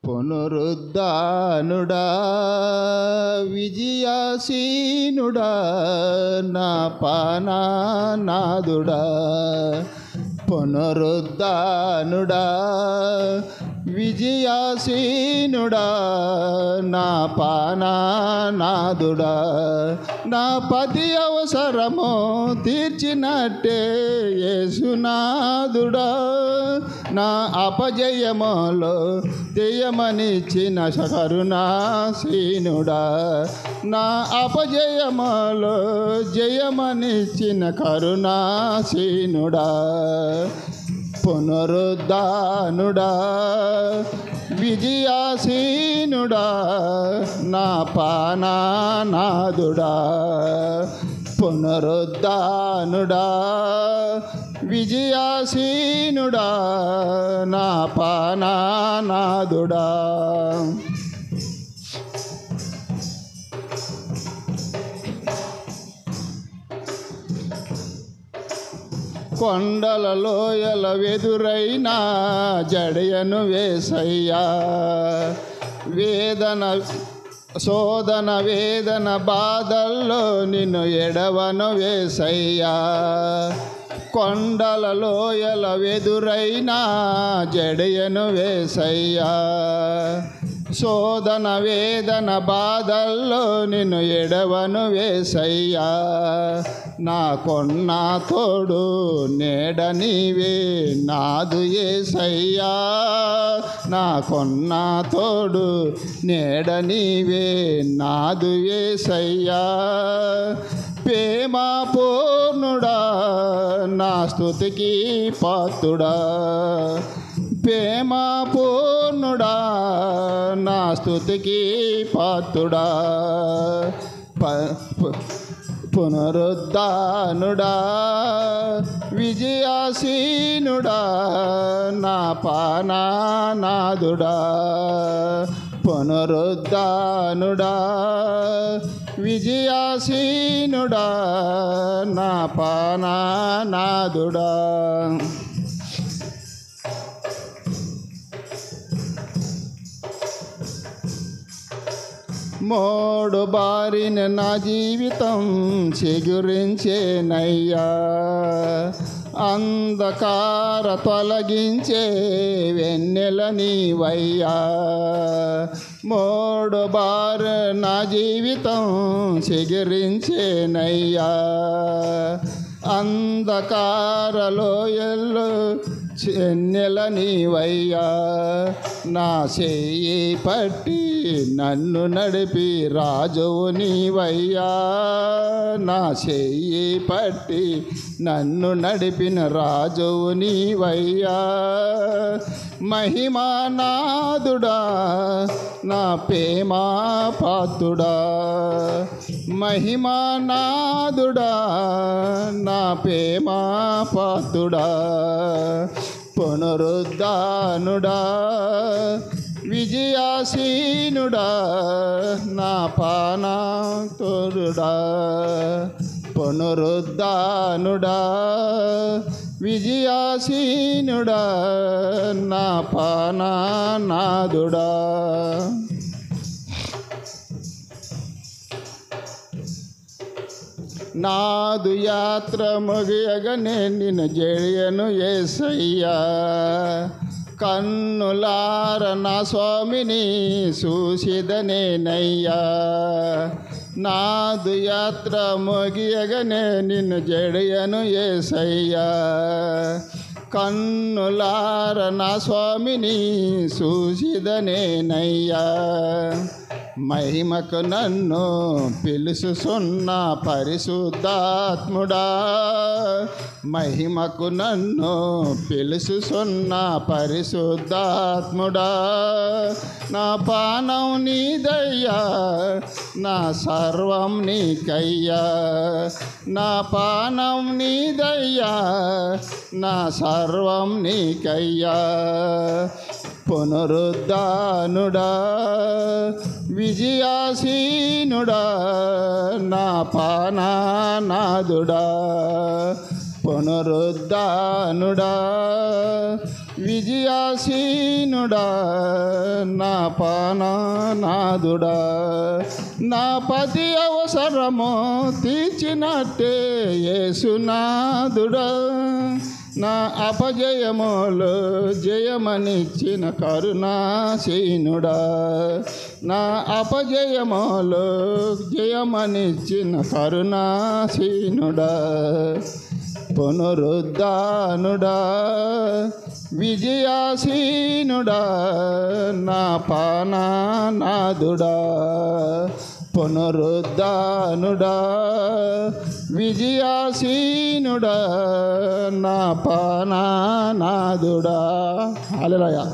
పునరుద్ధానుడా విజయాసీనుడా నా పానానాదుడా పునరుద్ధానుడా విజయాసీనుడా నా పానానాదుడా నా పతి అవసరము తీర్చినట్టే యేసునాదుడా నా అపజయములో జయమనిచ్చిన కరుణాసీనుడా నా అపజయములో జయమనిచ్చిన కరుణాసీనుడా పునరుద్ధానుడా విజయాసీనుడా నా పానానాదుడా పునరుద్ధానుడా విజయాసీనుడా నా పానానాదుడా కొండల లోయల వెదురైనా జడయను వేసయ్యా శోధన వేదన బాధల్లో నిన్ను ఎడవను వేసయ్యా కొండల లోయల వెదురైనా జడయను వేసయ్యా శోధన వేదన బాధల్లో నిన్ను ఎడవను వేసయ్యా నా కొన్న తోడు నీడ నీవే నాదు యేసయ్యా నా కొన్న తోడు నీడ నీవే నాదు యేసయ్యా ప్రేమ పూర్ణుడా నా స్తుతికి పాత్రుడా ప్రేమ పూర్ణుడా నా స్తుతికి పాత్రుడా పునరుద్ధానుడా విజయాసీనుడా నా పానానాదుడా పునరుద్ధానుడా విజయాసీనుడా నా పానానాదుడా మోడు బారిన నా జీవితం చిగురించేనయ్యా అంధకార తొలగించే వెన్నెల నీవయ్యా మోడు బారు నా జీవితం చిగురించేనయ్యా అంధకార లోయల్లో వెన్నెల నీవయ్యా నా చెయ్యి పట్టి నన్ను నడిపి రాజువు నీవయ్యా నా చెయ్యి పట్టి నన్ను నడిపిన రాజువు నీవయ్యా మహిమానాదుడా నా ప్రేమా పాత్రుడా మహిమానాదుడా నా ప్రేమా పాత్రుడా పునరుద్ధానుడా విజయాసీనుడా నా పానాతుడా పునరుద్ధానుడా విజయాసీనుడా నా పానానాదుడా నాదు యాత్ర ముగియగనే నిన్ను జడియను యేసయ్యా కన్నులార నా స్వామిని చూసిదనేనయ్యా నాదు యాత్ర ముగియగనే నిన్ను జడియను యేసయ్యా కన్నులార నా స్వామిని చూసిదనేనయ్యా మహిమకు నన్ను పిలుసుసున్న పరిశుద్ధాత్ముడా మహిమకు నన్ను పిలుసుసున్న పరిశుద్ధాత్ముడా నా పానం నీదయ్యా నా సర్వం నీకయ్యా నా పానం నీదయ్యా నా సర్వం నీకయ్యా పునరుద్ధానుడా విజయాసీనుడా నా పానానాదుడా పునరుద్ధానుడా విజయాసీనుడా నా పానానాథుడా నా ప్రతి అవసరము తీర్చినట్టే యేసునాథుడా నా అపజయములో జయమనిచ్చిన కరుణాసీనుడా నా అపజయములో జయమనిచ్చిన కరుణాసీనుడా పునరుద్ధానుడా విజయాసీనుడా నా పానానాథుడా పునరుద్ధానుడా విజయాసీనుడా నా పానానాథుడా హల్లెలూయా.